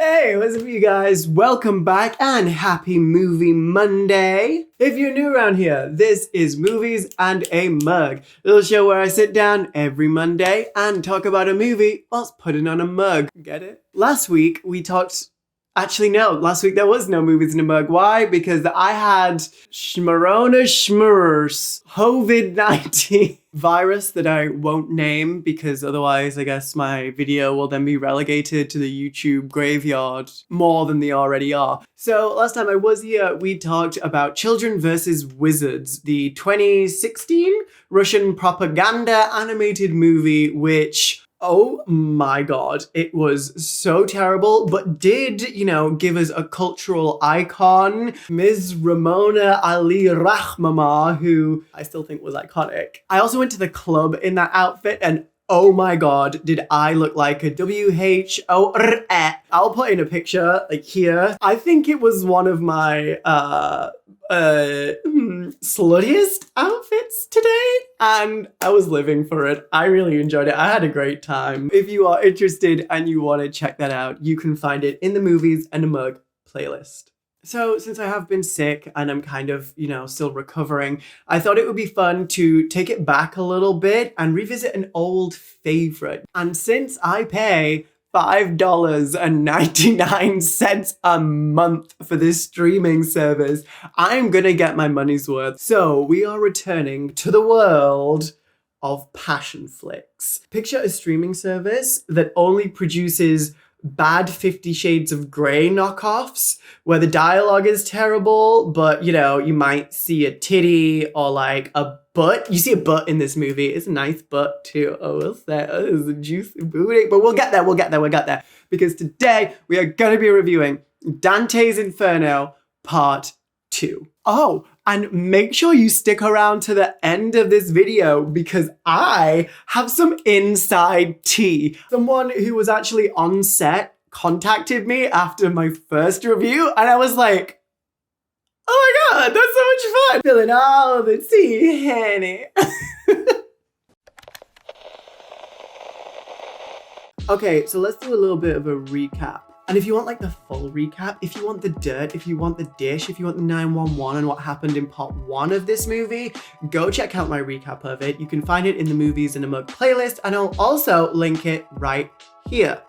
Hey, what's up you guys? Welcome back and happy movie Monday. If you're new around here, this is Movies and a Mug, a little show where I sit down every Monday and talk about a movie whilst putting on a mug. Get it? Last week we talked... Actually, no. Last week there was no Movies in a Mug. Why? Because I had Schmarona Schmurs COVID-19 virus that I won't name because otherwise I guess my video will then be relegated to the YouTube graveyard more than they already are. So last time I was here, we talked about Children vs. Wizards, the 2016 Russian propaganda animated movie which... oh my god, it was so terrible, but did, you know, give us a cultural icon, Ms. Ramona Ali Rahmama, who I still think was iconic. I also went to the club in that outfit and oh my god, did I look like a W-H-O-R-E. I'll put in a picture, like here. I think it was one of my, sluttiest outfits today, and I was living for it. I really enjoyed it. I had a great time. If you are interested and you want to check that out, you can find it in the Movies and a Mug playlist. So since I have been sick and I'm kind of, you know, still recovering, I thought it would be fun to take it back a little bit and revisit an old favorite. And since I pay $5.99 a month for this streaming service, I'm gonna get my money's worth. So we are returning to the world of Passionflix. Picture a streaming service that only produces bad 50 Shades of Grey knockoffs where the dialogue is terrible, but you know, you might see a titty or like a butt. You see a butt in this movie. It's a nice butt too. Oh, what's that? Oh, it's a juicy booty. But we'll get there. Because today we are going to be reviewing Dante's Inferno Part 2. Oh, and make sure you stick around to the end of this video because I have some inside tea. Someone who was actually on set contacted me after my first review and I was like, oh my god, that's so much fun! Feeling all the tea, honey. Okay, so let's do a little bit of a recap. And if you want like the full recap, if you want the dirt, if you want the dish, if you want the 911 and what happened in part 1 of this movie, go check out my recap of it. You can find it in the Movies in a Mug playlist and I'll also link it right here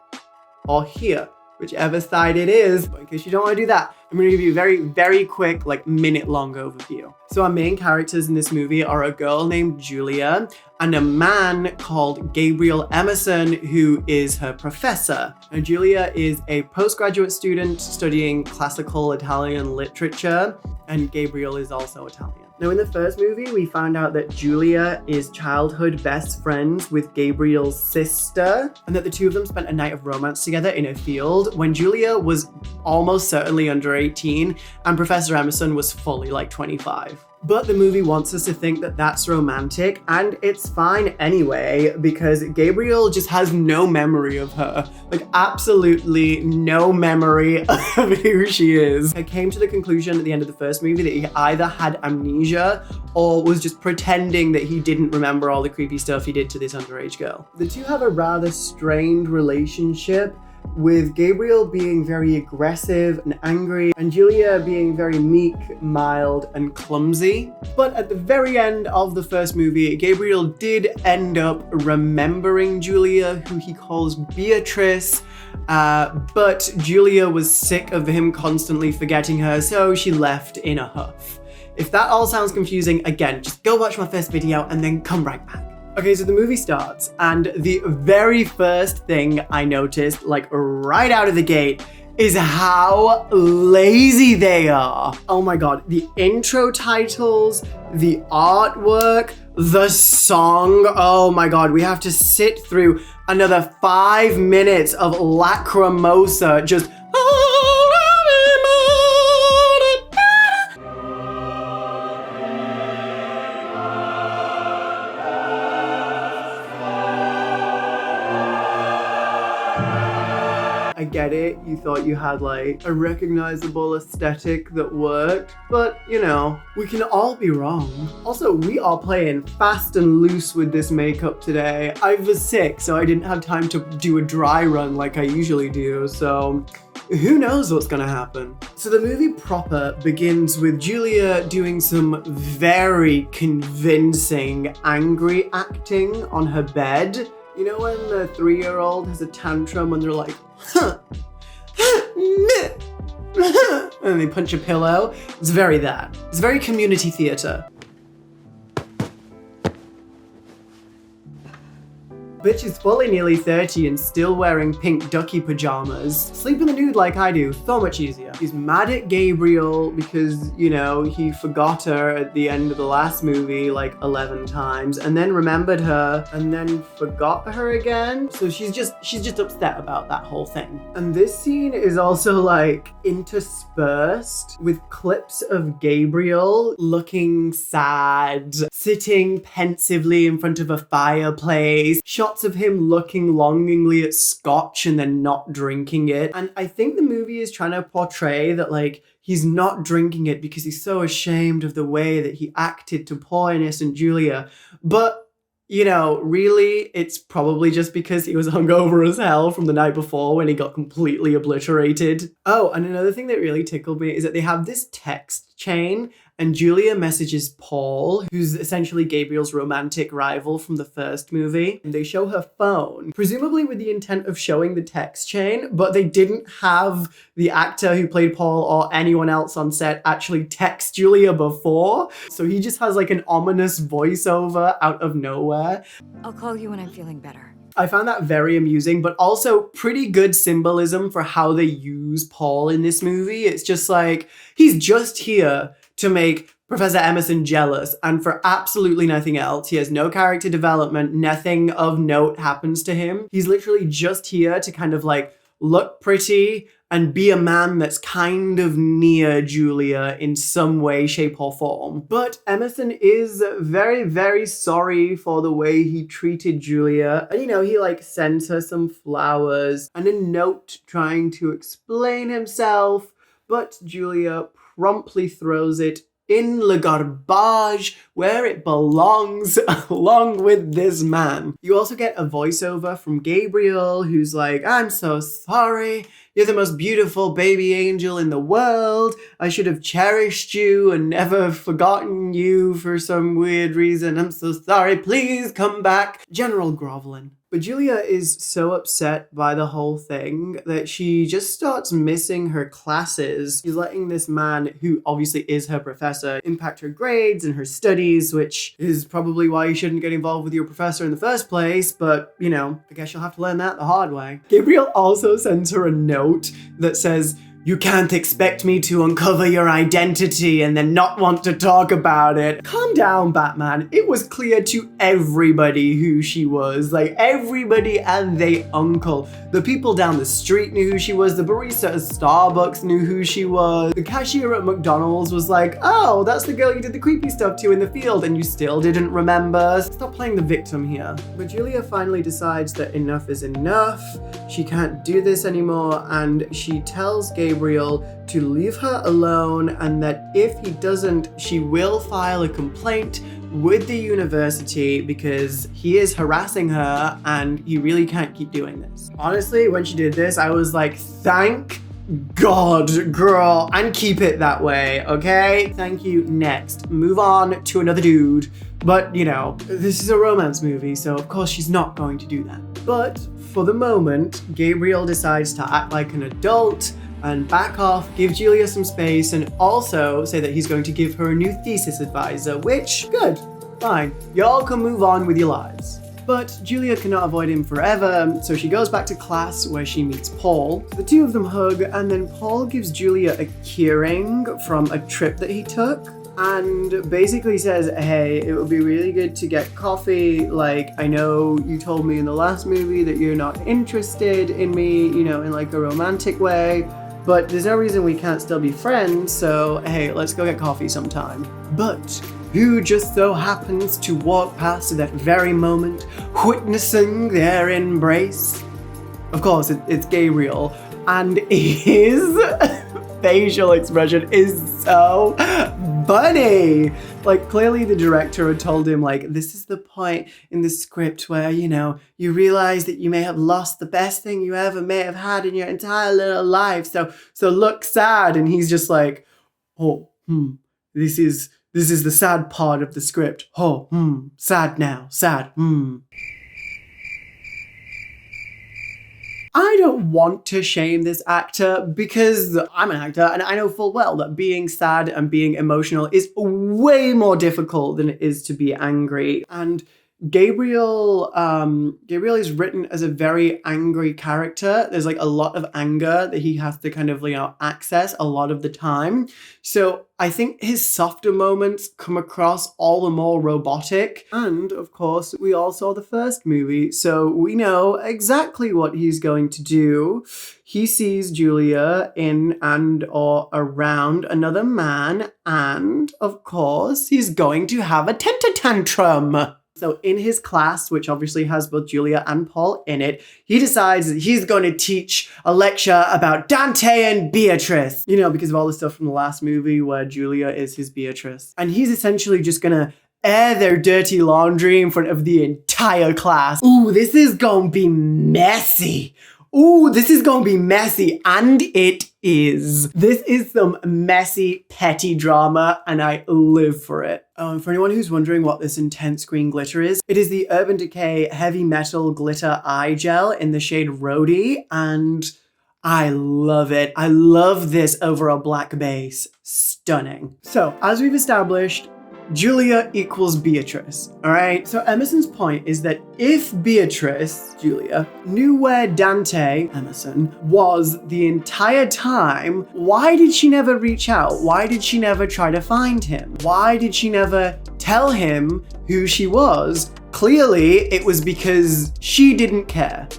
or here, whichever side it is. But in case you don't want to do that, I'm going to give you a very, very quick, like minute-long overview. So our main characters in this movie are a girl named Julia and a man called Gabriel Emerson, who is her professor. Now, Julia is a postgraduate student studying classical Italian literature, and Gabriel is also Italian. Now, in the first movie, we found out that Julia is childhood best friends with Gabriel's sister, and that the two of them spent a night of romance together in a field when Julia was almost certainly under 18, and Professor Emerson was fully like 25. But the movie wants us to think that that's romantic, and it's fine anyway, because Gabriel just has no memory of her. Like, absolutely no memory of who she is. I came to the conclusion at the end of the first movie that he either had amnesia or was just pretending that he didn't remember all the creepy stuff he did to this underage girl. The two have a rather strained relationship, with Gabriel being very aggressive and angry, and Julia being very meek, mild, and clumsy. But at the very end of the first movie, Gabriel did end up remembering Julia, who he calls Beatrice, but Julia was sick of him constantly forgetting her, so she left in a huff. If that all sounds confusing, again, just go watch my first video and then come right back. Okay, so the movie starts, and the very first thing I noticed, like right out of the gate, is how lazy they are. Oh my god, the intro titles, the artwork, the song. Oh my god, we have to sit through another 5 minutes of Lacrimosa just... I get it, you thought you had like a recognizable aesthetic that worked, but you know, we can all be wrong. Also, we are playing fast and loose with this makeup today. I was sick, so I didn't have time to do a dry run like I usually do, so who knows what's gonna happen? So the movie proper begins with Julia doing some very convincing angry acting on her bed. You know when the 3-year-old has a tantrum and they're like, huh, and they punch a pillow? It's very that. It's very community theatre. Bitch is fully nearly 30 and still wearing pink ducky pajamas. Sleep in the nude like I do, so much easier. She's mad at Gabriel because, you know, he forgot her at the end of the last movie like 11 times and then remembered her and then forgot her again. So she's just upset about that whole thing. And this scene is also like interspersed with clips of Gabriel looking sad, sitting pensively in front of a fireplace, shots of him looking longingly at scotch and then not drinking it. And I think the movie is trying to portray that like he's not drinking it because he's so ashamed of the way that he acted to poor innocent Julia. But you know, really, it's probably just because he was hungover as hell from the night before when he got completely obliterated. Oh, and another thing that really tickled me is that they have this text chain and Julia messages Paul, who's essentially Gabriel's romantic rival from the first movie. And they show her phone, presumably with the intent of showing the text chain, but they didn't have the actor who played Paul or anyone else on set actually text Julia before. So he just has like an ominous voiceover out of nowhere. I'll call you when I'm feeling better. I found that very amusing, but also pretty good symbolism for how they use Paul in this movie. It's just like, he's just here to make Professor Emerson jealous, and for absolutely nothing else. He has no character development, nothing of note happens to him. He's literally just here to kind of like look pretty and be a man that's kind of near Julia in some way, shape, or form. But Emerson is very, very sorry for the way he treated Julia. And you know, he like sends her some flowers and a note trying to explain himself, but Julia promptly throws it in le garbage where it belongs along with this man. You also get a voiceover from Gabriel who's like, I'm so sorry. You're the most beautiful baby angel in the world. I should have cherished you and never forgotten you for some weird reason. I'm so sorry. Please come back. General groveling. But Julia is so upset by the whole thing that she just starts missing her classes. She's letting this man, who obviously is her professor, impact her grades and her studies, which is probably why you shouldn't get involved with your professor in the first place. But, you know, I guess you'll have to learn that the hard way. Gabriel also sends her a note that says, you can't expect me to uncover your identity and then not want to talk about it. Calm down, Batman. It was clear to everybody who she was. Like, everybody and they uncle. The people down the street knew who she was. The barista at Starbucks knew who she was. The cashier at McDonald's was like, oh, that's the girl you did the creepy stuff to in the field and you still didn't remember. Stop playing the victim here. But Julia finally decides that enough is enough. She can't do this anymore, and she tells Gabriel to leave her alone and that if he doesn't, she will file a complaint with the university because he is harassing her and he really can't keep doing this. Honestly, when she did this, I was like, thank God, girl, and keep it that way, okay? Thank you. Next. Move on to another dude. But, you know, this is a romance movie, so of course she's not going to do that. But for the moment, Gabriel decides to act like an adult and back off, give Julia some space, and also say that he's going to give her a new thesis advisor, which, good, fine. Y'all can move on with your lives. But Julia cannot avoid him forever, so she goes back to class where she meets Paul. The two of them hug, and then Paul gives Julia a keyring from a trip that he took, and basically says, hey, it would be really good to get coffee. Like, I know you told me in the last movie that you're not interested in me, you know, in like a romantic way, but there's no reason we can't still be friends, so hey, let's go get coffee sometime. But who just so happens to walk past at that very moment, witnessing their embrace? Of course, it's Gabriel, and his facial expression is so funny. Like, clearly the director had told him, like, this is the point in the script where, you know, you realize that you may have lost the best thing you ever may have had in your entire little life. So look sad. And he's just like, oh, this is the sad part of the script. Oh, sad now, sad, I don't want to shame this actor because I'm an actor and I know full well that being sad and being emotional is way more difficult than it is to be angry. And Gabriel is written as a very angry character. There's like a lot of anger that he has to kind of, you know, access a lot of the time. So I think his softer moments come across all the more robotic. And of course, we all saw the first movie, so we know exactly what he's going to do. He sees Julia in and or around another man, and of course, he's going to have a temper tantrum. So in his class, which obviously has both Julia and Paul in it, he decides that he's going to teach a lecture about Dante and Beatrice. You know, because of all the stuff from the last movie where Julia is his Beatrice. And he's essentially just gonna air their dirty laundry in front of the entire class. Ooh, this is gonna be messy. Ooh, this is gonna be messy, and it is. This is some messy, petty drama, and I live for it. For anyone who's wondering what this intense green glitter is, it is the Urban Decay Heavy Metal Glitter Eye Gel in the shade Roadie, and I love it. I love this over a black base. Stunning. So, as we've established, Julia equals Beatrice, all right? So Emerson's point is that if Beatrice, Julia, knew where Dante, Emerson, was the entire time, why did she never reach out? Why did she never try to find him? Why did she never tell him who she was? Clearly, it was because she didn't care.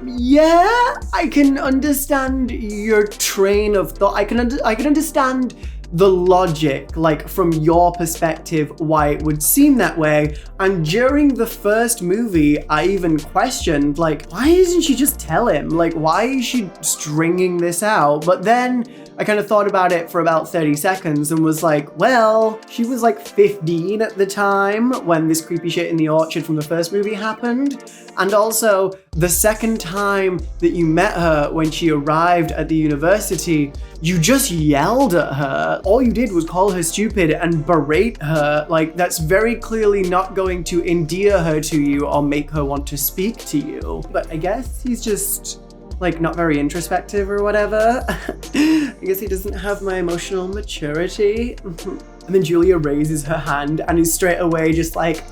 Yeah, I can understand your train of thought. I can understand the logic, like from your perspective, why it would seem that way. And during the first movie, I even questioned, like, why isn't she just tell him? Like, why is she stringing this out? But then I kind of thought about it for about 30 seconds and was like, well, she was like 15 at the time when this creepy shit in the orchard from the first movie happened. And also, the second time that you met her when she arrived at the university, you just yelled at her. All you did was call her stupid and berate her. Like, that's very clearly not going to endear her to you or make her want to speak to you. But I guess he's just, like, not very introspective or whatever. I guess he doesn't have my emotional maturity. And then Julia raises her hand and is straight away just like,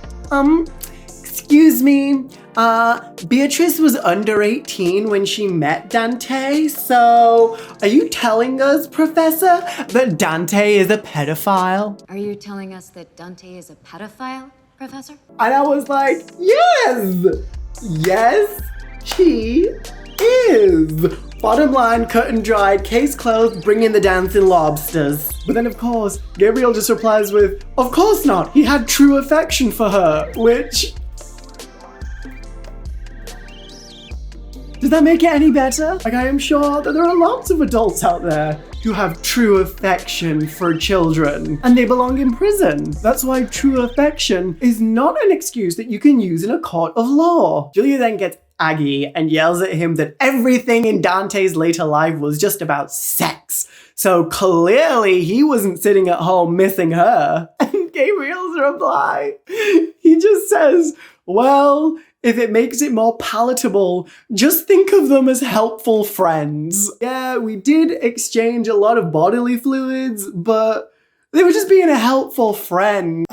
excuse me, Beatrice was under 18 when she met Dante, so are you telling us, Professor, that Dante is a pedophile? Are you telling us that Dante is a pedophile, Professor? And I was like, yes, he is. Bottom line, cut and dry, case closed, bring in the dancing lobsters. But then of course, Gabriel just replies with, of course not, he had true affection for her, which... Does that make it any better? Like, I am sure that there are lots of adults out there who have true affection for children, and they belong in prison. That's why true affection is not an excuse that you can use in a court of law. Julia then gets aggy and yells at him that everything in Dante's later life was just about sex. So clearly he wasn't sitting at home missing her. And Gabriel's reply, he just says, well, if it makes it more palatable, just think of them as helpful friends. Yeah, we did exchange a lot of bodily fluids, but they were just being a helpful friend.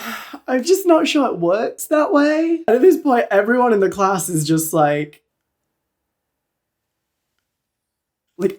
I'm just not sure it works that way. And at this point, everyone in the class is just like,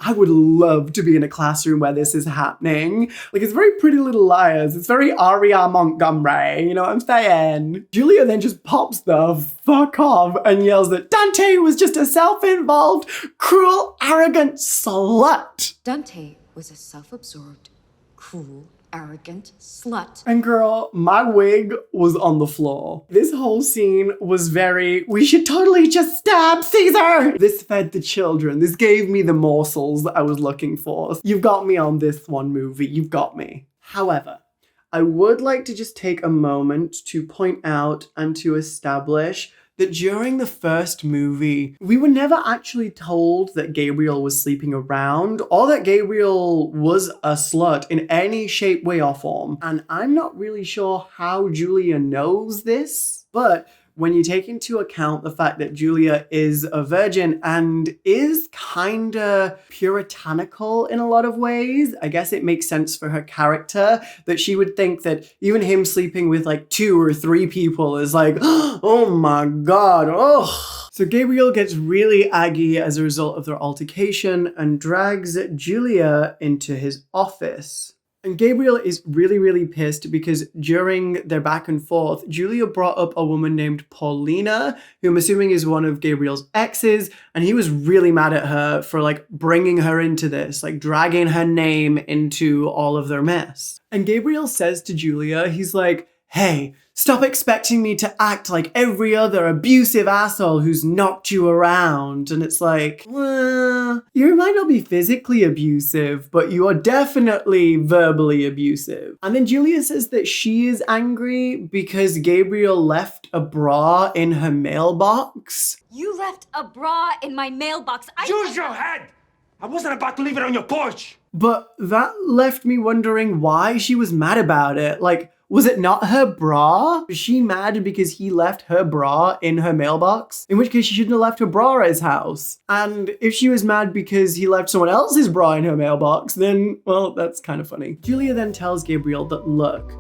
I would love to be in a classroom where this is happening. Like, it's very Pretty Little Liars. It's very Aria Montgomery, you know what I'm saying? Julia then just pops the fuck off and yells that Dante was just a self-involved, cruel, arrogant slut. Dante was a self-absorbed, cruel, arrogant slut. And girl, my wig was on the floor. This whole scene was very, we should totally just stab Caesar. This fed the children. This gave me the morsels that I was looking for. You've got me on this one, movie. You've got me. However, I would like to just take a moment to point out and to establish that during the first movie, we were never actually told that Gabriel was sleeping around or that Gabriel was a slut in any shape, way, or form. And I'm not really sure how Julia knows this, but when you take into account the fact that Julia is a virgin and is kinda puritanical in a lot of ways, I guess it makes sense for her character that she would think that even him sleeping with like 2 or 3 people is like, oh my god, oh. So Gabriel gets really aggy as a result of their altercation and drags Julia into his office. And Gabriel is really, really pissed because during their back and forth, Julia brought up a woman named Paulina, who I'm assuming is one of Gabriel's exes, and he was really mad at her for like bringing her into this, like dragging her name into all of their mess. And Gabriel says to Julia, he's like, hey, stop expecting me to act like every other abusive asshole who's knocked you around. And it's like, well, you might not be physically abusive, but you are definitely verbally abusive. And then Julia says that she is angry because Gabriel left a bra in her mailbox. You left a bra in my mailbox. Use your head! I wasn't about to leave it on your porch! But that left me wondering why she was mad about it. Like, was it not her bra? Was she mad because he left her bra in her mailbox? In which case she shouldn't have left her bra at his house. And if she was mad because he left someone else's bra in her mailbox, then, well, that's kind of funny. Julia then tells Gabriel that, look,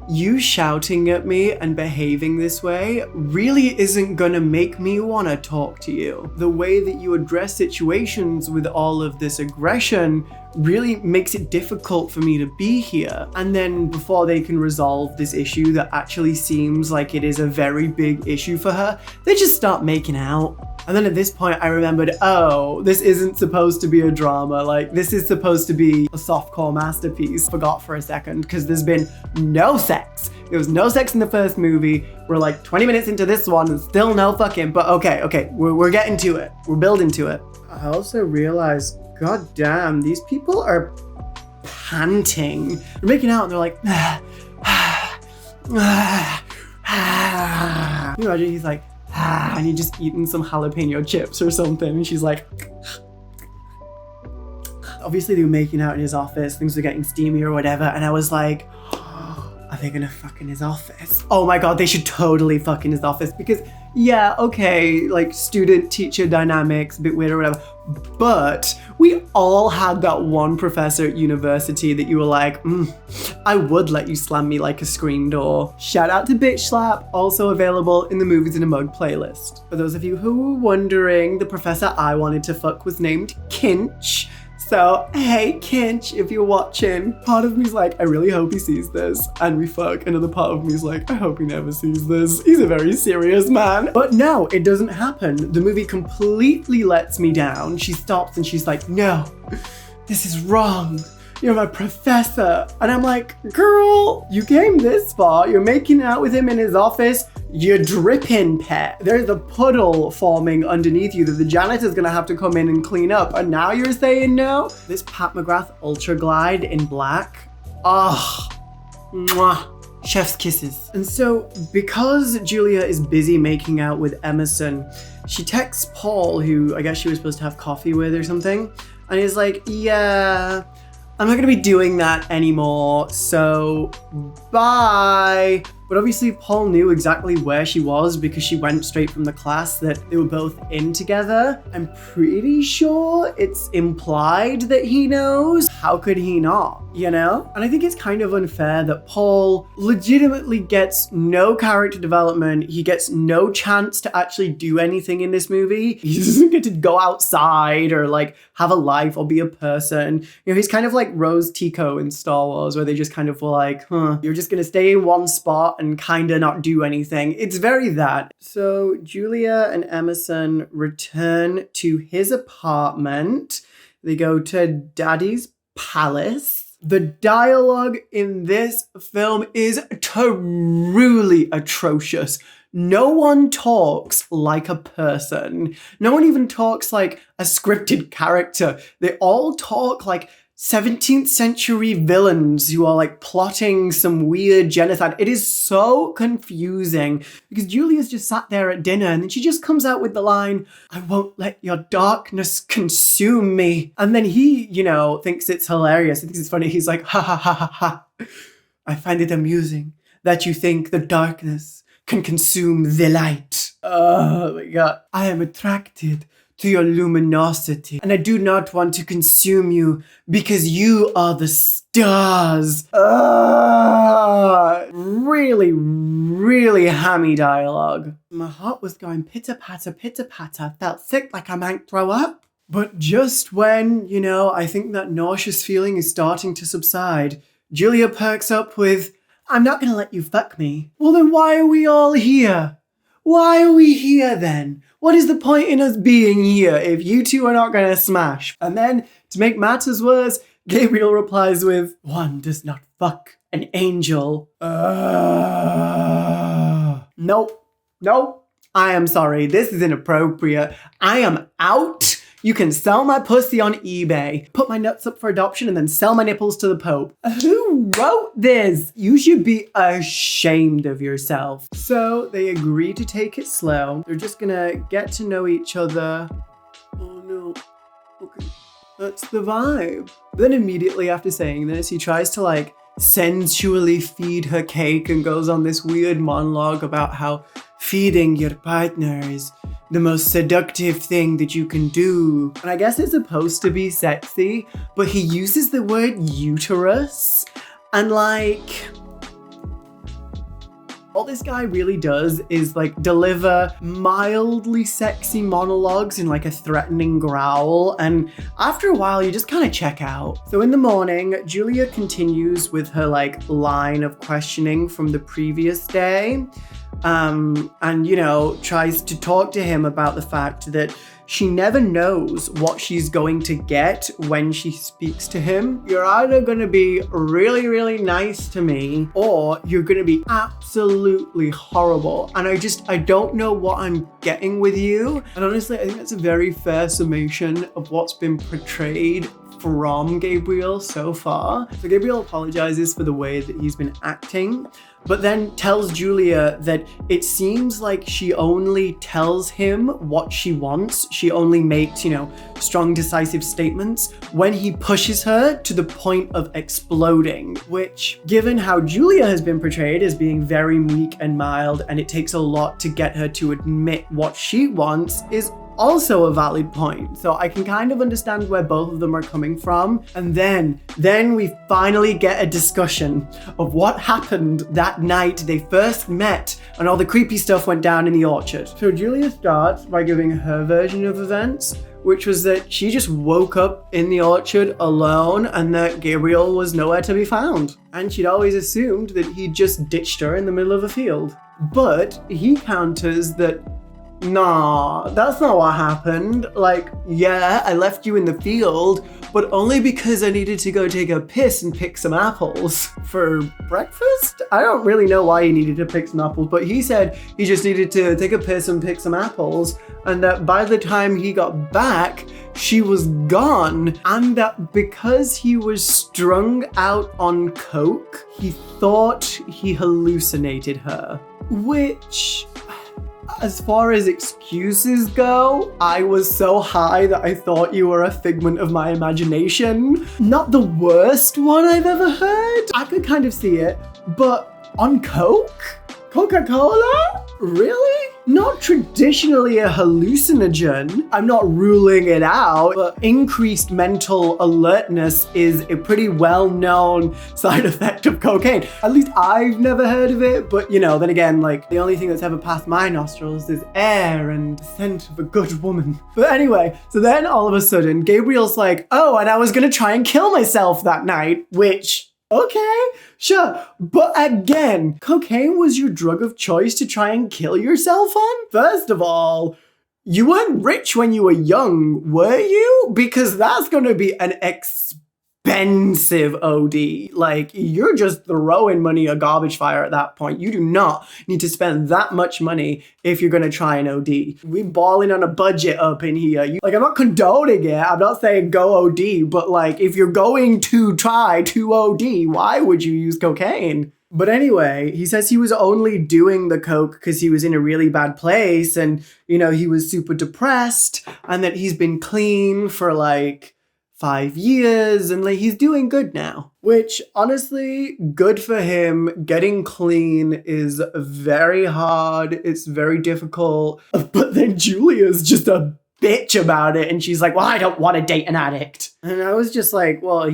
you shouting at me and behaving this way really isn't gonna make me wanna talk to you. The way that you address situations with all of this aggression really makes it difficult for me to be here. And then before they can resolve this issue that actually seems like it is a very big issue for her, they just start making out. And then at this point I remembered, oh, this isn't supposed to be a drama. Like, this is supposed to be a softcore masterpiece. Forgot for a second, because there's been no sex. There was no sex in the first movie. We're like 20 minutes into this one and still no fucking, but okay, we're getting to it. We're building to it. I also realized, god damn, these people are panting. They're making out and they're like, Can you imagine he's like, and he just eating some jalapeno chips or something, and she's like, obviously they were making out in his office, things were getting steamy or whatever, and I was like, are they gonna fuck in his office? Oh my god, they should totally fuck in his office, because yeah, okay, like student-teacher dynamics, a bit weird or whatever, but we all had that one professor at university that you were like, I would let you slam me like a screen door. Shout out to Bitch Slap, also available in the Movies in a Mug playlist. For those of you who were wondering, the professor I wanted to fuck was named Kinch. So, hey, Kinch, if you're watching, part of me's like, I really hope he sees this, and we fuck. Another part of me's like, I hope he never sees this. He's a very serious man. But no, it doesn't happen. The movie completely lets me down. She stops and she's like, no, this is wrong. You're my professor. And I'm like, girl, you came this far. You're making out with him in his office. You're dripping, pet. There's a puddle forming underneath you that the janitor's gonna have to come in and clean up. And now you're saying no? This Pat McGrath Ultra Glide in black. Ah, mwah. Chef's kisses. And so, because Julia is busy making out with Emerson, she texts Paul, who I guess she was supposed to have coffee with or something, and he's like, yeah, I'm not gonna be doing that anymore, so bye. But obviously Paul knew exactly where she was because she went straight from the class that they were both in together. I'm pretty sure it's implied that he knows. How could he not, you know? And I think it's kind of unfair that Paul legitimately gets no character development. He gets no chance to actually do anything in this movie. He doesn't get to go outside or like have a life or be a person. You know, he's kind of like Rose Tico in Star Wars, where they just kind of were like, you're just gonna stay in one spot and kind of not do anything. It's very that. So Julia and Emerson return to his apartment. They go to Daddy's palace. The dialogue in this film is truly atrocious. No one talks like a person. No one even talks like a scripted character. They all talk like 17th century villains who are like plotting some weird genocide. It is so confusing because Julia's just sat there at dinner and then she just comes out with the line, "I won't let your darkness consume me." And then he, you know, thinks it's hilarious. He thinks it's funny. He's like, "Ha ha ha ha ha. I find it amusing that you think the darkness can consume the light." Oh my God. "I am attracted to your luminosity, and I do not want to consume you because you are the stars." Really, really hammy dialogue. My heart was going pitter-patter, pitter-patter. Felt sick like I might throw up. But just when, you know, I think that nauseous feeling is starting to subside, Julia perks up with, "I'm not gonna let you fuck me." Well, then why are we all here? Why are we here then? What is the point in us being here if you two are not gonna smash? And then, to make matters worse, Gabriel replies with, "One does not fuck an angel." Nope. I am sorry. This is inappropriate. I am out. You can sell my pussy on eBay, put my nuts up for adoption, and then sell my nipples to the Pope. Who wrote this? You should be ashamed of yourself. So they agree to take it slow. They're just gonna get to know each other. Oh no. Okay. That's the vibe. Then immediately after saying this, he tries to like sensually feed her cake and goes on this weird monologue about how feeding your partner is the most seductive thing that you can do. And I guess it's supposed to be sexy, but he uses the word uterus, and like, all this guy really does is like deliver mildly sexy monologues in like a threatening growl, and after a while you just kind of check out. So in the morning, Julia continues with her like line of questioning from the previous day. And, you know, tries to talk to him about the fact that she never knows what she's going to get when she speaks to him. You're either going to be really, really nice to me, or you're going to be absolutely horrible. And I don't know what I'm getting with you. And honestly, I think that's a very fair summation of what's been portrayed from Gabriel so far. So Gabriel apologizes for the way that he's been acting, but then tells Julia that it seems like she only tells him what she wants. She only makes, you know, strong, decisive statements when he pushes her to the point of exploding, which, given how Julia has been portrayed as being very meek and mild, and it takes a lot to get her to admit what she wants, is also a valid point. So I can kind of understand where both of them are coming from. And then we finally get a discussion of what happened that night they first met and all the creepy stuff went down in the orchard. So Julia starts by giving her version of events, which was that she just woke up in the orchard alone and that Gabriel was nowhere to be found. And she'd always assumed that he'd just ditched her in the middle of a field. But he counters that, "Nah, that's not what happened. Like, yeah, I left you in the field, but only because I needed to go take a piss and pick some apples for breakfast." I don't really know why he needed to pick some apples, but he said he just needed to take a piss and pick some apples, and that by the time he got back, she was gone, and that because he was strung out on coke, he thought he hallucinated her. Which, as far as excuses go, I was so high that I thought you were a figment of my imagination. Not the worst one I've ever heard. I could kind of see it, but on coke? Coca-Cola? Really? Not traditionally a hallucinogen. I'm not ruling it out, but increased mental alertness is a pretty well-known side effect of cocaine. At least I've never heard of it, but you know, then again, like, the only thing that's ever passed my nostrils is air and the scent of a good woman. But anyway, so then all of a sudden, Gabriel's like, "Oh, and I was gonna try and kill myself that night," which, okay, sure. But again, cocaine was your drug of choice to try and kill yourself on? First of all, you weren't rich when you were young, were you? Because that's going to be an expensive expensive OD. Like, you're just throwing money a garbage fire at that point. You do not need to spend that much money if you're gonna try an OD. We balling on a budget up in here. Like, I'm not condoning it. I'm not saying go OD, but like, if you're going to try to OD, why would you use cocaine? But anyway, he says he was only doing the coke because he was in a really bad place and, you know, he was super depressed and that he's been clean for like 5 years and like he's doing good now. Which, honestly, good for him. Getting clean is very hard. It's very difficult. But then Julia's just a bitch about it and she's like, well, I don't want to date an addict. And I was just like, well,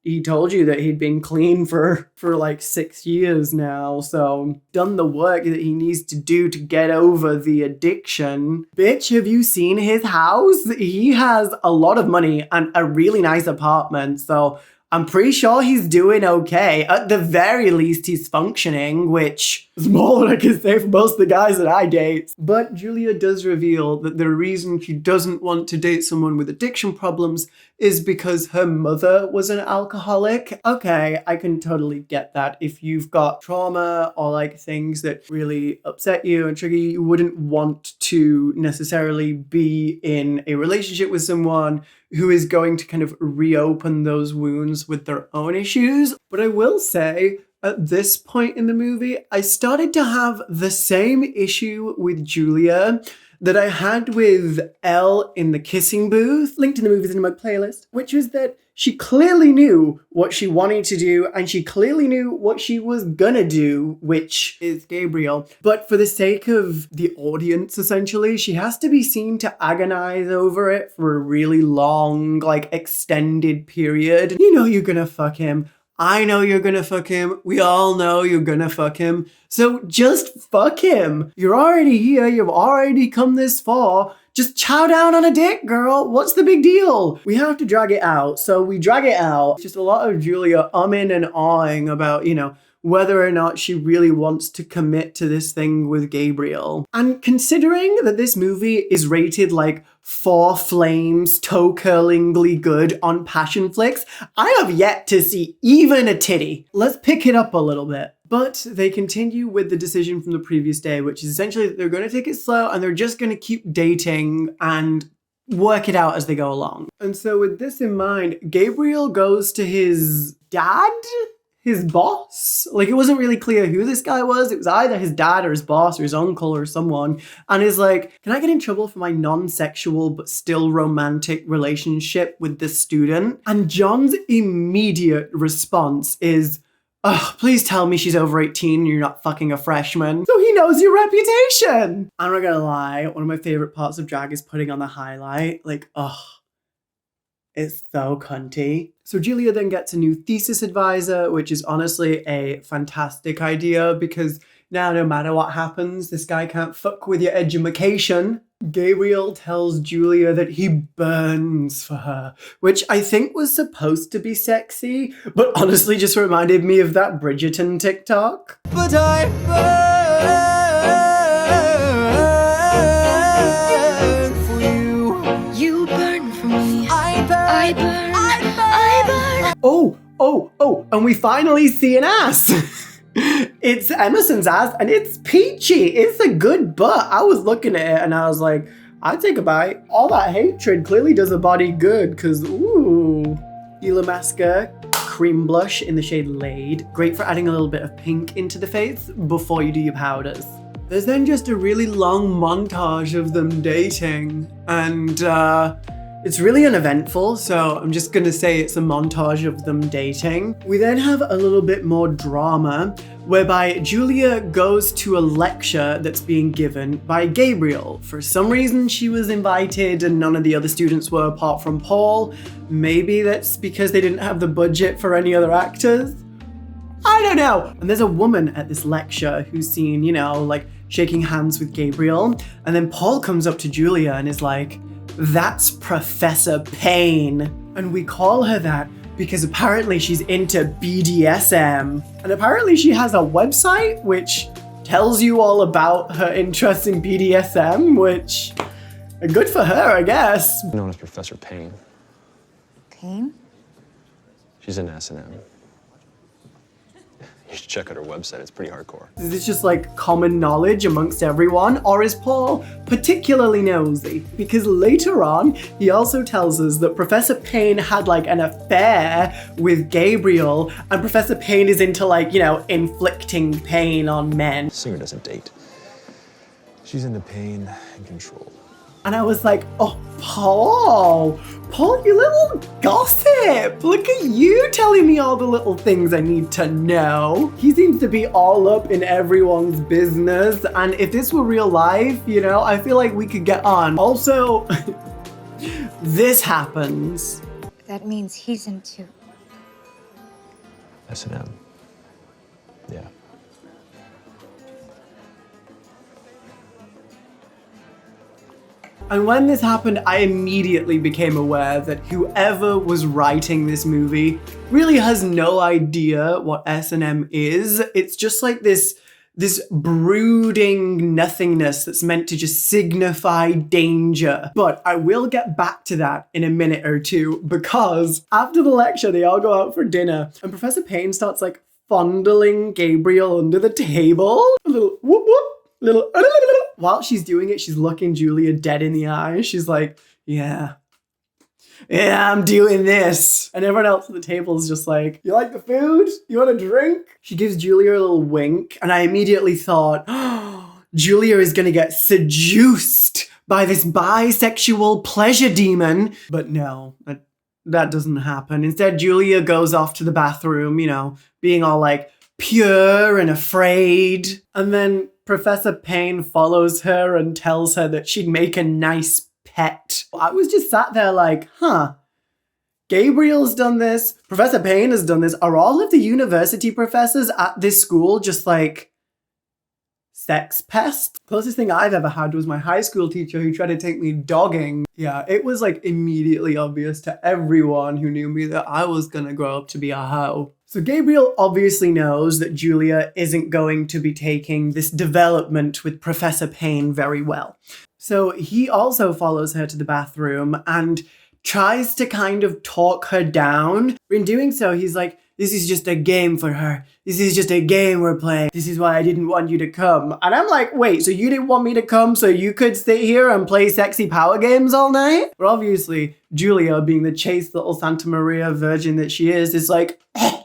he told you that he'd been clean for like 6 years now, so done the work that he needs to do to get over the addiction. Bitch, have you seen his house? He has a lot of money and a really nice apartment, so I'm pretty sure he's doing okay. At the very least, he's functioning, which is more than I can say for most of the guys that I date. But Julia does reveal that the reason she doesn't want to date someone with addiction problems is because her mother was an alcoholic. Okay, I can totally get that. If you've got trauma or like things that really upset you and trigger you, you wouldn't want to necessarily be in a relationship with someone who is going to kind of reopen those wounds with their own issues. But I will say, at this point in the movie, I started to have the same issue with Julia that I had with Elle in the kissing booth, linked in the movies in my playlist, which was that she clearly knew what she wanted to do and she clearly knew what she was gonna do, which is Gabriel. But for the sake of the audience, essentially, she has to be seen to agonize over it for a really long, like, extended period. You know you're gonna fuck him. I know you're gonna fuck him. We all know you're gonna fuck him. So just fuck him. You're already here. You've already come this far. Just chow down on a dick, girl. What's the big deal? We have to drag it out. So we drag it out. Just a lot of Julia umming and ahhing about, you know, whether or not she really wants to commit to this thing with Gabriel. And considering that this movie is rated like 4 flames toe-curlingly good on Passionflix, I have yet to see even a titty. Let's pick it up a little bit. But they continue with the decision from the previous day, which is essentially that they're going to take it slow and they're just going to keep dating and work it out as they go along. And so with this in mind, Gabriel goes to his dad? His boss? Like, it wasn't really clear who this guy was. It was either his dad or his boss or his uncle or someone. And is like, can I get in trouble for my non-sexual but still romantic relationship with this student? And John's immediate response is, oh, please tell me she's over 18 and you're not fucking a freshman. So he knows your reputation. I'm not gonna lie, one of my favorite parts of drag is putting on the highlight. Like, oh, it's so cunty. So Julia then gets a new thesis advisor, which is honestly a fantastic idea because now no matter what happens, this guy can't fuck with your edumacation. Gabriel tells Julia that he burns for her, which I think was supposed to be sexy, but honestly just reminded me of that Bridgerton TikTok. But I burn for you. You burn for me. I burn. I burn. I burn. Oh, and we finally see an ass. It's Emerson's ass and it's peachy. It's a good butt. I was looking at it and I was like, I'd take a bite. All that hatred clearly does a body good because, ooh. Elamaska cream blush in the shade Laid. Great for adding a little bit of pink into the face before you do your powders. There's then just a really long montage of them dating and it's really uneventful, so I'm just gonna say it's a montage of them dating. We then have a little bit more drama, whereby Julia goes to a lecture that's being given by Gabriel. For some reason, she was invited and none of the other students were apart from Paul. Maybe that's because they didn't have the budget for any other actors. I don't know. And there's a woman at this lecture who's seen, you know, like shaking hands with Gabriel. And then Paul comes up to Julia and is like, that's Professor Payne. And we call her that because apparently she's into BDSM. And apparently she has a website which tells you all about her interest in BDSM, which good for her, I guess. Known as Professor Payne. Pain? She's in S&M. You should check out her website, it's pretty hardcore. Is this just like common knowledge amongst everyone, or is Paul particularly nosy? Because later on, he also tells us that Professor Payne had like an affair with Gabriel, and Professor Payne is into like, you know, inflicting pain on men. Singer doesn't date. She's into pain and control. And I was like, oh, Paul, you little gossip. Look at you telling me all the little things I need to know. He seems to be all up in everyone's business. And if this were real life, you know, I feel like we could get on. Also, this happens. That means he's into... S&M. Yeah. And when this happened, I immediately became aware that whoever was writing this movie really has no idea what S&M is. It's just like this brooding nothingness that's meant to just signify danger. But I will get back to that in a minute or two, because after the lecture, they all go out for dinner and Professor Payne starts like fondling Gabriel under the table. A little whoop whoop. Little, while she's doing it, she's looking Julia dead in the eye. She's like, yeah, I'm doing this. And everyone else at the table is just like, you like the food? You want a drink? She gives Julia a little wink. And I immediately thought, oh, Julia is going to get seduced by this bisexual pleasure demon. But no, that doesn't happen. Instead, Julia goes off to the bathroom, you know, being all like pure and afraid. And then Professor Payne follows her and tells her that she'd make a nice pet. I was just sat there like, huh, Gabriel's done this, Professor Payne has done this. Are all of the university professors at this school just like sex pests? Closest thing I've ever had was my high school teacher who tried to take me dogging. Yeah, it was like immediately obvious to everyone who knew me that I was gonna grow up to be a hoe. So Gabriel obviously knows that Julia isn't going to be taking this development with Professor Payne very well. So he also follows her to the bathroom and tries to kind of talk her down. In doing so, he's like, this is just a game for her. This is just a game we're playing. This is why I didn't want you to come. And I'm like, wait, so you didn't want me to come so you could sit here and play sexy power games all night? But obviously, Julia, being the chaste little Santa Maria virgin that she is like, oh,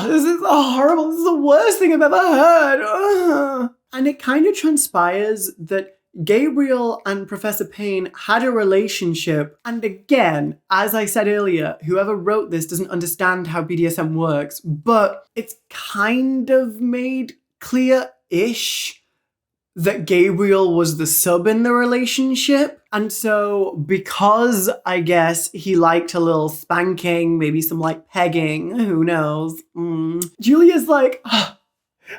this is horrible. This is the worst thing I've ever heard. And it kind of transpires that Gabriel and Professor Payne had a relationship. And again, as I said earlier, whoever wrote this doesn't understand how BDSM works, but it's kind of made clear-ish that Gabriel was the sub in the relationship. And so because I guess he liked a little spanking, maybe some like pegging, who knows, Julia's like, oh,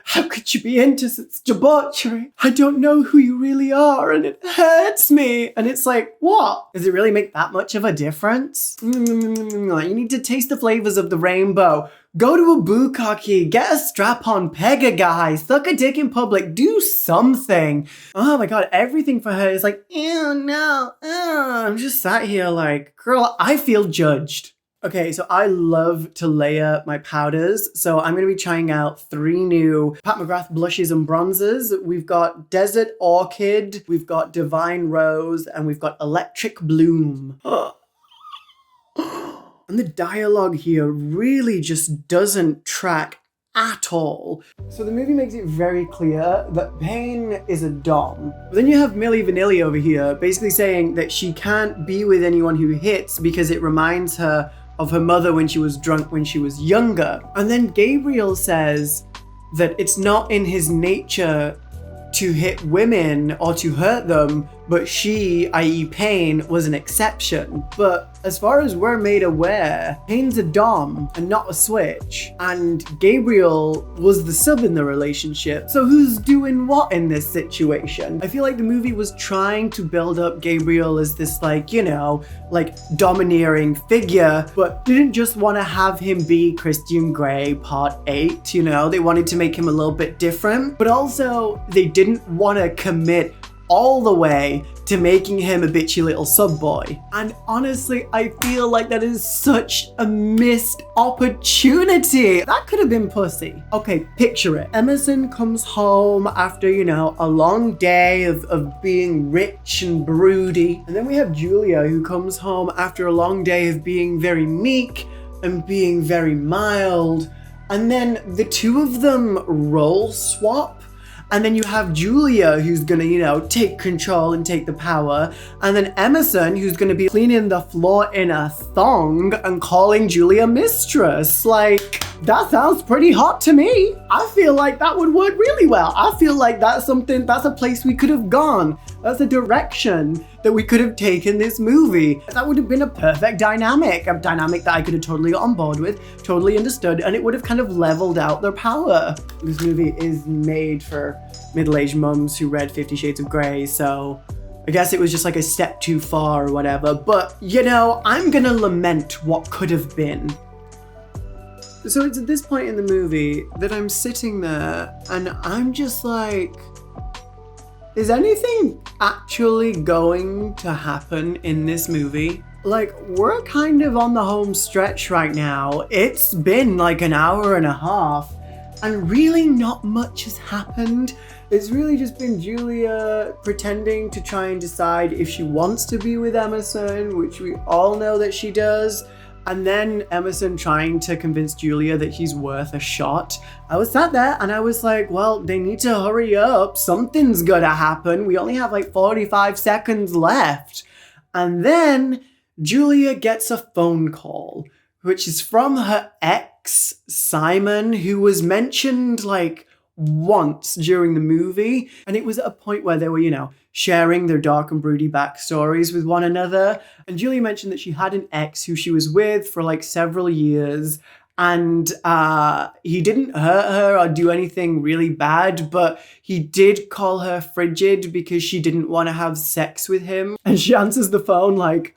how could you be into such debauchery? I don't know who you really are and it hurts me. And it's like, what? Does it really make that much of a difference? You need to taste the flavors of the rainbow. Go to a bukkake, get a strap-on, peg a guy, suck a dick in public, do something. Oh my God, everything for her is like, ew, no, I'm just sat here like, girl, I feel judged. Okay, so I love to layer my powders, so I'm going to be trying out 3 new Pat McGrath blushes and bronzers. We've got Desert Orchid, we've got Divine Rose, and we've got Electric Bloom. And the dialogue here really just doesn't track at all. So the movie makes it very clear that Payne is a dom. But then you have Milli Vanilli over here basically saying that she can't be with anyone who hits because it reminds her of her mother when she was drunk when she was younger. And then Gabriel says that it's not in his nature to hit women or to hurt them, but she, i.e. Payne, was an exception. But as far as we're made aware, Payne's a dom and not a switch. And Gabriel was the sub in the relationship. So who's doing what in this situation? I feel like the movie was trying to build up Gabriel as this like, you know, like domineering figure, but didn't just want to have him be Christian Grey Part 8, you know? They wanted to make him a little bit different, but also they didn't want to commit all the way to making him a bitchy little sub boy. And honestly, I feel like that is such a missed opportunity. That could have been pussy. Okay, picture it. Emerson comes home after, you know, a long day of being rich and broody. And then we have Julia, who comes home after a long day of being very meek and being very mild. And then the two of them role swap. And then you have Julia, who's gonna, you know, take control and take the power. And then Emerson, who's gonna be cleaning the floor in a thong and calling Julia mistress. Like, that sounds pretty hot to me. I feel like that would work really well. I feel like that's a place we could have gone. That's a direction that we could have taken this movie. That would have been a perfect dynamic, a dynamic that I could have totally got on board with, totally understood, and it would have kind of leveled out their power. This movie is made for middle-aged mums who read 50 Shades of Grey, so I guess it was just like a step too far or whatever. But, you know, I'm gonna lament what could have been. So it's at this point in the movie that I'm sitting there and I'm just like, is anything actually going to happen in this movie? Like, we're kind of on the home stretch right now. It's been like an hour and a half and really not much has happened. It's really just been Julia pretending to try and decide if she wants to be with Emerson, which we all know that she does. And then Emerson trying to convince Julia that he's worth a shot. I was sat there and I was like, well, they need to hurry up. Something's gonna happen. We only have like 45 seconds left. And then Julia gets a phone call, which is from her ex, Simon, who was mentioned like once during the movie. And it was at a point where they were, you know, sharing their dark and broody backstories with one another. And Julia mentioned that she had an ex who she was with for like several years, and he didn't hurt her or do anything really bad, but he did call her frigid because she didn't want to have sex with him. And she answers the phone like,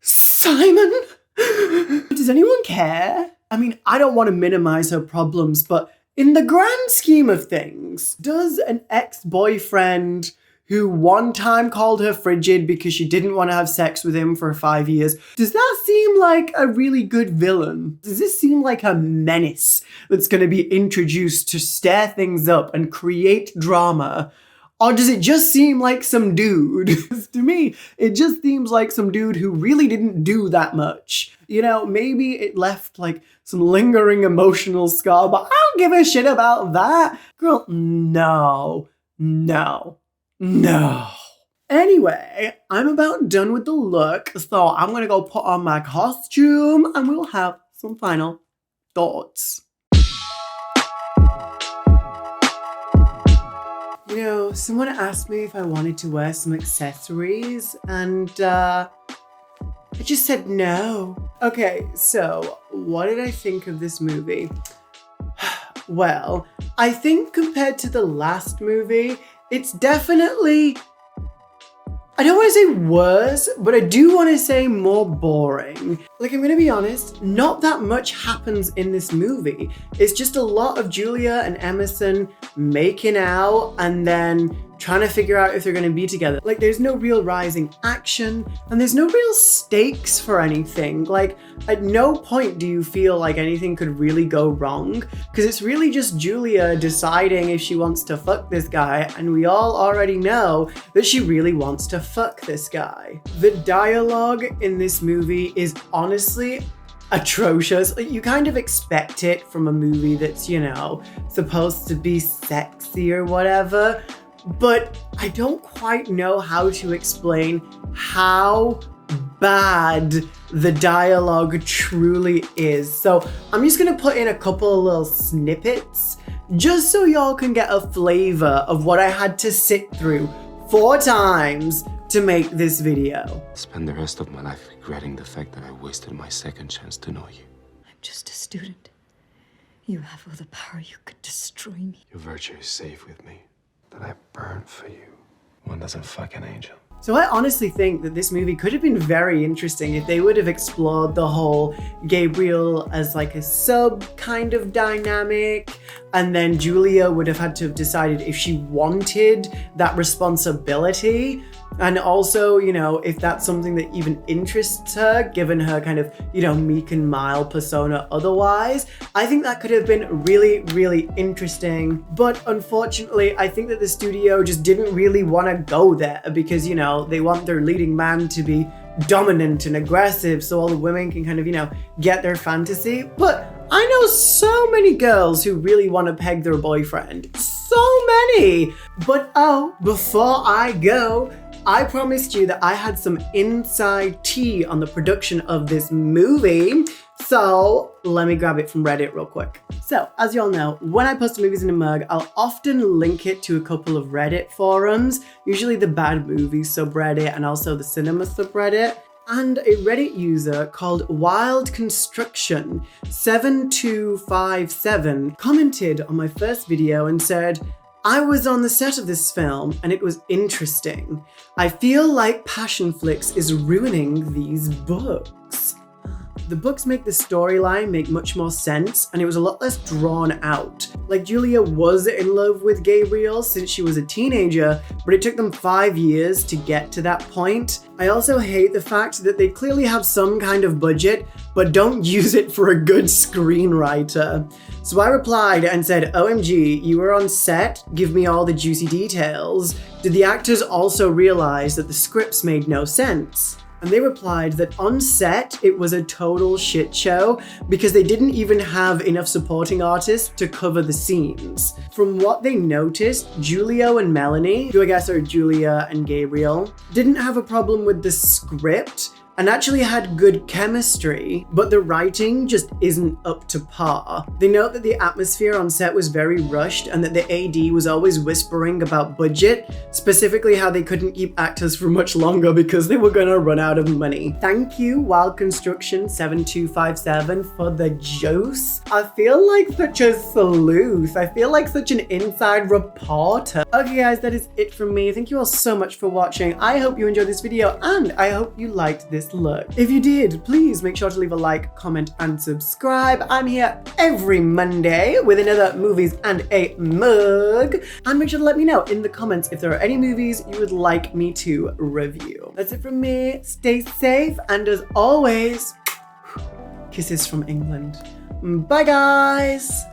Simon? Does anyone care? I mean, I don't want to minimize her problems, but in the grand scheme of things, does an ex-boyfriend who one time called her frigid because she didn't want to have sex with him for 5 years, does that seem like a really good villain? Does this seem like a menace that's going to be introduced to stir things up and create drama? Or does it just seem like some dude? To me, it just seems like some dude who really didn't do that much. You know, maybe it left like some lingering emotional scar, but I don't give a shit about that. Girl, no. Anyway, I'm about done with the look, so I'm gonna go put on my costume and we'll have some final thoughts. You know, someone asked me if I wanted to wear some accessories, and I just said no. Okay, so what did I think of this movie? Well, I think compared to the last movie, it's definitely, I don't want to say worse, but I do want to say more boring. Like, I'm gonna be honest, not that much happens in this movie. It's just a lot of Julia and Emerson making out and then trying to figure out if they're gonna be together. Like, there's no real rising action and there's no real stakes for anything. Like, at no point do you feel like anything could really go wrong, because it's really just Julia deciding if she wants to fuck this guy, and we all already know that she really wants to fuck this guy. The dialogue in this movie is honestly atrocious. You kind of expect it from a movie that's, you know, supposed to be sexy or whatever, but I don't quite know how to explain how bad the dialogue truly is. So I'm just gonna put in a couple of little snippets just so y'all can get a flavor of what I had to sit through 4 times to make this video. Spend the rest of my life regretting the fact that I wasted my second chance to know you. I'm just a student. You have all the power. You could destroy me. Your virtue is safe with me. That I burn for you. One doesn't fuck an angel. So I honestly think that this movie could have been very interesting if they would have explored the whole Gabriel as like a sub kind of dynamic, and then Julia would have had to have decided if she wanted that responsibility. And also, you know, if that's something that even interests her, given her kind of, you know, meek and mild persona otherwise. I think that could have been really, really interesting. But unfortunately, I think that the studio just didn't really want to go there because, you know, they want their leading man to be dominant and aggressive so all the women can kind of, you know, get their fantasy. But I know so many girls who really want to peg their boyfriend. So many! But oh, before I go, I promised you that I had some inside tea on the production of this movie. So let me grab it from Reddit real quick. So as you all know, when I post movies in a mug, I'll often link it to a couple of Reddit forums, usually the bad movies subreddit and also the cinema subreddit. And a Reddit user called Wild Construction 7257 commented on my first video and said, I was on the set of this film and it was interesting. I feel like Passionflix is ruining these books. The books make the storyline make much more sense and it was a lot less drawn out. Like Julia was in love with Gabriel since she was a teenager, but it took them 5 years to get to that point. I also hate the fact that they clearly have some kind of budget, but don't use it for a good screenwriter. So I replied and said, OMG, you were on set? Give me all the juicy details. Did the actors also realize that the scripts made no sense? And they replied that on set, it was a total shit show because they didn't even have enough supporting artists to cover the scenes. From what they noticed, Julio and Melanie, who I guess are Julia and Gabriel, didn't have a problem with the script and actually had good chemistry, but the writing just isn't up to par. They note that the atmosphere on set was very rushed and that the AD was always whispering about budget, specifically how they couldn't keep actors for much longer because they were gonna run out of money. Thank you, Wild Construction 7257 for the juice. I feel like such a sleuth. I feel like such an inside reporter. Okay guys, that is it from me. Thank you all so much for watching. I hope you enjoyed this video and I hope you liked this look. If you did, please make sure to leave a like, comment, and subscribe. I'm here every Monday with another movies and a mug. And make sure to let me know in the comments if there are any movies you would like me to review. That's it from me. Stay safe, and as always, kisses from England. Bye guys!